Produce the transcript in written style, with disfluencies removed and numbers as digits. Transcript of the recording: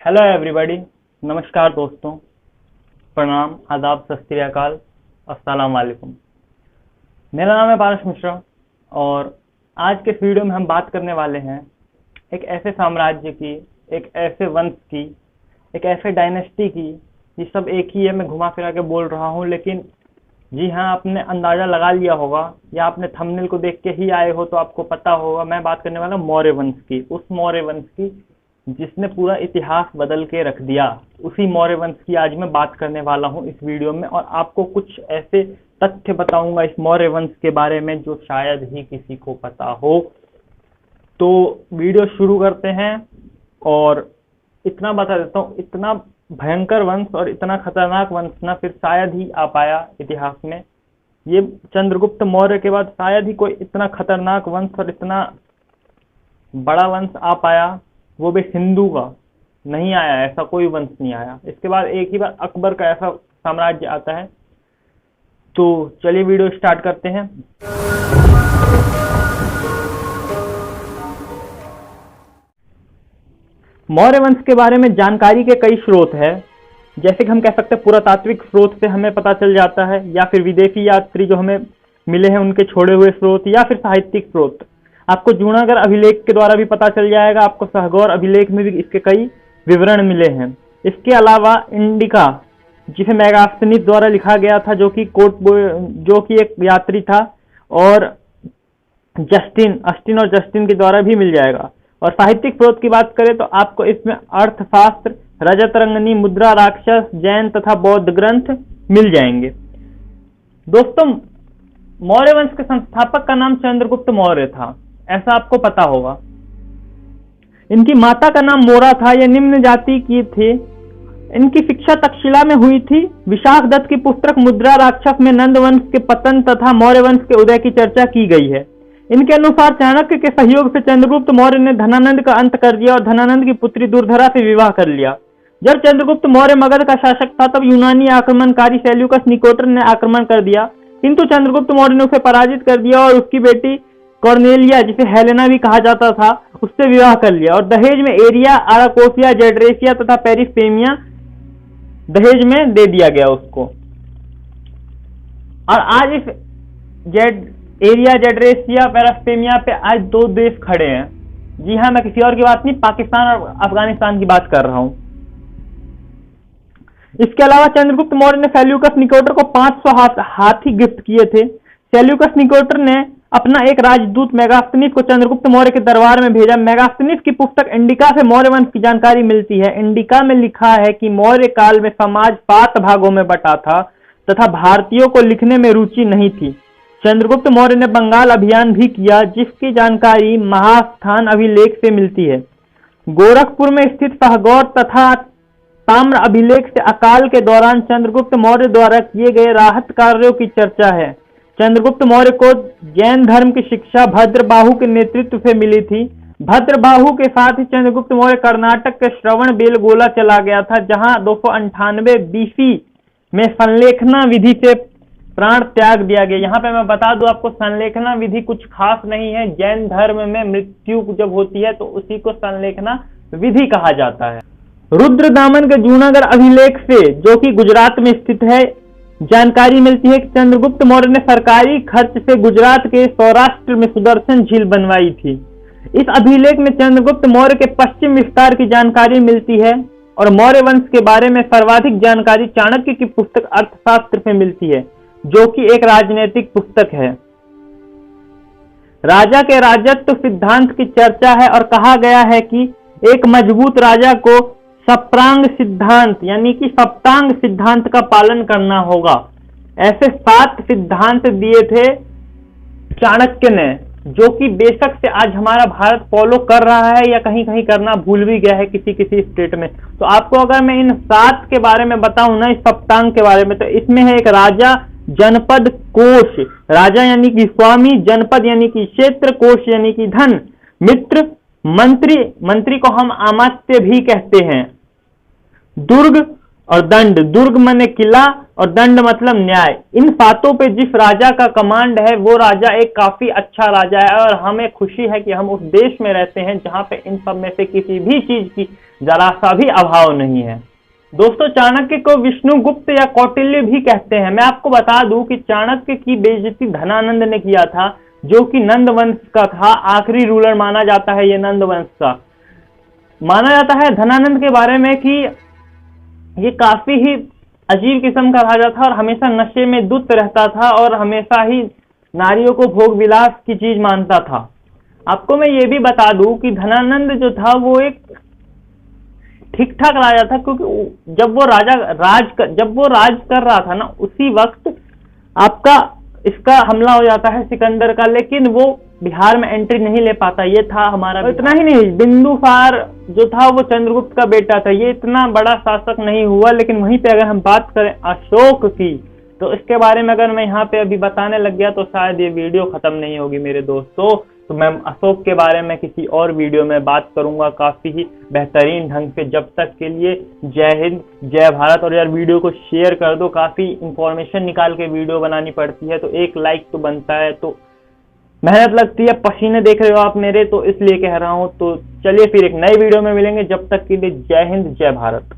Hello everybody. नमस्कार दोस्तों, प्रणाम, आदाब, सत श्री अकाल, अस्सलाम वालेकुम। मेरा नाम है पारस मिश्रा और आज के इस वीडियो में हम बात करने वाले हैं एक ऐसे साम्राज्य की, एक ऐसे वंश की, एक ऐसे डायनेस्टी की। ये सब एक ही है, मैं घुमा फिरा के बोल रहा हूँ, लेकिन जी हाँ, आपने अंदाजा लगा लिया होगा या आपने थंबनेल को देख के ही आए हो तो आपको पता होगा। मैं बात करने वाला मौर्य वंश की, उस मौर्य वंश की जिसने पूरा इतिहास बदल के रख दिया। उसी मौर्य वंश की आज मैं बात करने वाला हूँ इस वीडियो में, और आपको कुछ ऐसे तथ्य बताऊंगा इस मौर्य वंश के बारे में जो शायद ही किसी को पता हो। तो वीडियो शुरू करते हैं। और इतना बता देता हूँ, इतना भयंकर वंश और इतना खतरनाक वंश ना फिर शायद ही आ पाया इतिहास में। ये चंद्रगुप्त मौर्य के बाद शायद ही कोई इतना खतरनाक वंश और इतना बड़ा वंश आ पाया, वो भी हिंदू का। नहीं आया, ऐसा कोई वंश नहीं आया। इसके बाद एक ही बार अकबर का ऐसा साम्राज्य आता है। तो चलिए वीडियो स्टार्ट करते हैं। मौर्य वंश के बारे में जानकारी के कई स्रोत है। जैसे कि हम कह सकते हैं पुरातात्विक स्रोत से हमें पता चल जाता है, या फिर विदेशी यात्री जो हमें मिले हैं उनके छोड़े हुए स्रोत, या फिर साहित्यिक स्रोत। आपको जूनागढ़ अभिलेख के द्वारा भी पता चल जाएगा, आपको सहगौर अभिलेख में भी इसके कई विवरण मिले हैं। इसके अलावा इंडिका, जिसे मेगास्थनीस द्वारा लिखा गया था, जो कि एक यात्री था, और अस्टिन और जस्टिन के द्वारा भी मिल जाएगा। और साहित्यिक स्रोत की बात करें तो आपको इसमें अर्थशास्त्र, रजतरंगनी, मुद्रा राक्षस, जैन तथा बौद्ध ग्रंथ मिल जाएंगे। दोस्तों, मौर्य वंश के संस्थापक का नाम चंद्रगुप्त मौर्य था, ऐसा आपको पता होगा। इनकी माता का नाम मोरा था, यह निम्न जाति की थी। इनकी शिक्षा तक्षशिला में हुई थी। विशाख दत्त की पुस्तक मुद्रा राक्षस में नंद वंश के पतन तथा मौर्य वंश के उदय की चर्चा की गई है। इनके अनुसार चाणक्य के सहयोग से चंद्रगुप्त मौर्य ने धनानंद का अंत कर दिया और धनानंद की पुत्री दुर्धरा से विवाह कर लिया। जब चंद्रगुप्त मौर्य मगध का शासक था तब यूनानी आक्रमणकारी सेल्यूकस निकोटर ने आक्रमण कर दिया, किंतु चंद्रगुप्त मौर्य ने उसे पराजित कर दिया और उसकी बेटी कॉर्नेलिया, जिसे हेलेना भी कहा जाता था, उससे विवाह कर लिया। और दहेज में एरिया, आराकोसिया, जेड्रेसिया तथा पेरिस्पेमिया दहेज में दे दिया गया उसको। और आज इस एरिया, जेड्रेसिया, पेरिस्पेमिया पे आज दो देश खड़े हैं। जी हाँ, मैं किसी और की बात नहीं, पाकिस्तान और अफगानिस्तान की बात कर रहा हूं। इसके अलावा चंद्रगुप्त मौर्य ने सेल्यूकस निकोटर को 500 हाथी गिफ्ट किए थे। सेल्यूकस निकोटर ने अपना एक राजदूत मेगास्थनीस को चंद्रगुप्त मौर्य के दरबार में भेजा। मेगास्थनीस की पुस्तक इंडिका से मौर्य वंश की जानकारी मिलती है। इंडिका में लिखा है कि मौर्य काल में समाज 7 भागों में बटा था तथा भारतीयों को लिखने में रुचि नहीं थी। चंद्रगुप्त मौर्य ने बंगाल अभियान भी किया, जिसकी जानकारी महास्थान अभिलेख से मिलती है। गोरखपुर में स्थित सहगौर तथा ताम्र अभिलेख से अकाल के दौरान चंद्रगुप्त मौर्य द्वारा किए गए राहत कार्यों की चर्चा है। चंद्रगुप्त मौर्य को जैन धर्म की शिक्षा भद्रबाहु के नेतृत्व से मिली थी। भद्रबाहु के साथ ही चंद्रगुप्त मौर्य कर्नाटक के श्रवण बेलगोला चला गया था, जहां 298 बीसी में संलेखना विधि से प्राण त्याग दिया गया। यहाँ पे मैं बता दूं आपको, संलेखना विधि कुछ खास नहीं है। जैन धर्म में मृत्यु जब होती है तो उसी को संलेखना विधि कहा जाता है। रुद्रदामन के जूनागढ़ अभिलेख से, जो कि गुजरात में स्थित है, जानकारी मिलती है कि चंद्रगुप्त मौर्य ने सरकारी खर्च से गुजरात के सौराष्ट्र में सुदर्शन झील बनवाई थी। इस अभिलेख में चंद्रगुप्त मौर्य के पश्चिम विस्तार की जानकारी मिलती है। और मौर्य वंश के बारे में सर्वाधिक जानकारी चाणक्य की पुस्तक अर्थशास्त्र से मिलती है, जो कि एक राजनीतिक पुस्तक है। राजा के राजत्व सिद्धांत की चर्चा है और कहा गया है कि एक मजबूत राजा को सप्तांग सिद्धांत यानी कि सप्तांग सिद्धांत का पालन करना होगा। ऐसे 7 सिद्धांत दिए थे चाणक्य ने, जो कि बेशक से आज हमारा भारत फॉलो कर रहा है या कहीं कहीं करना भूल भी गया है किसी किसी स्टेट में। तो आपको अगर मैं इन 7 के बारे में बताऊं ना, इस सप्तांग के बारे में, तो इसमें है एक राजा, जनपद, कोश। राजा यानी कि स्वामी, जनपद यानी कि क्षेत्र, कोश यानी कि धन, मित्र, मंत्री, मंत्री को हम अमात्य भी कहते हैं, दुर्ग, और दंड, दुर्ग माने किला और दंड मतलब न्याय। इन बातों पे जिस राजा का कमांड है वो राजा एक काफी अच्छा राजा है और हमें खुशी है कि हम उस देश में रहते हैं जहां पे इन सब में से किसी भी चीज की जरा सा भी अभाव नहीं है। दोस्तों, चाणक्य को विष्णुगुप्त या कौटिल्य भी कहते हैं। मैं आपको बता दूं कि चाणक्य की बेइज्जती धनानंद ने किया था, जो कि नंद वंश का था, आखिरी रूलर माना जाता है ये नंद वंश का। माना जाता है धनानंद के बारे में कि ये काफी ही अजीब किस्म का राजा था और हमेशा नशे में धुत रहता था और हमेशा ही नारियों को भोग विलास की चीज मानता था। आपको मैं ये भी बता दूं कि धनानंद जो था वो एक ठीक ठाक राजा था, क्योंकि जब वो राज कर रहा था ना, उसी वक्त आपका इसका हमला हो जाता है सिकंदर का, लेकिन वो बिहार में एंट्री नहीं ले पाता। ये था हमारा। इतना ही नहीं, बिंदुसार जो था वो चंद्रगुप्त का बेटा था। ये इतना बड़ा शासक नहीं हुआ, लेकिन वहीं पे अगर हम बात करें अशोक की, तो इसके बारे में अगर मैं यहाँ पे अभी बताने लग गया तो शायद ये वीडियो खत्म नहीं होगी मेरे दोस्तों। तो मैं अशोक के बारे में किसी और वीडियो में बात करूंगा काफी ही बेहतरीन ढंग से। जब तक के लिए जय हिंद, जय भारत। और यार वीडियो को शेयर कर दो, काफी इंफॉर्मेशन निकाल के वीडियो बनानी पड़ती है, तो एक लाइक तो बनता है, तो मेहनत लगती है, पसीने देख रहे हो आप मेरे, तो इसलिए कह रहा हूं। तो चलिए फिर एक नई वीडियो में मिलेंगे, जब तक के लिए जय हिंद, जय भारत।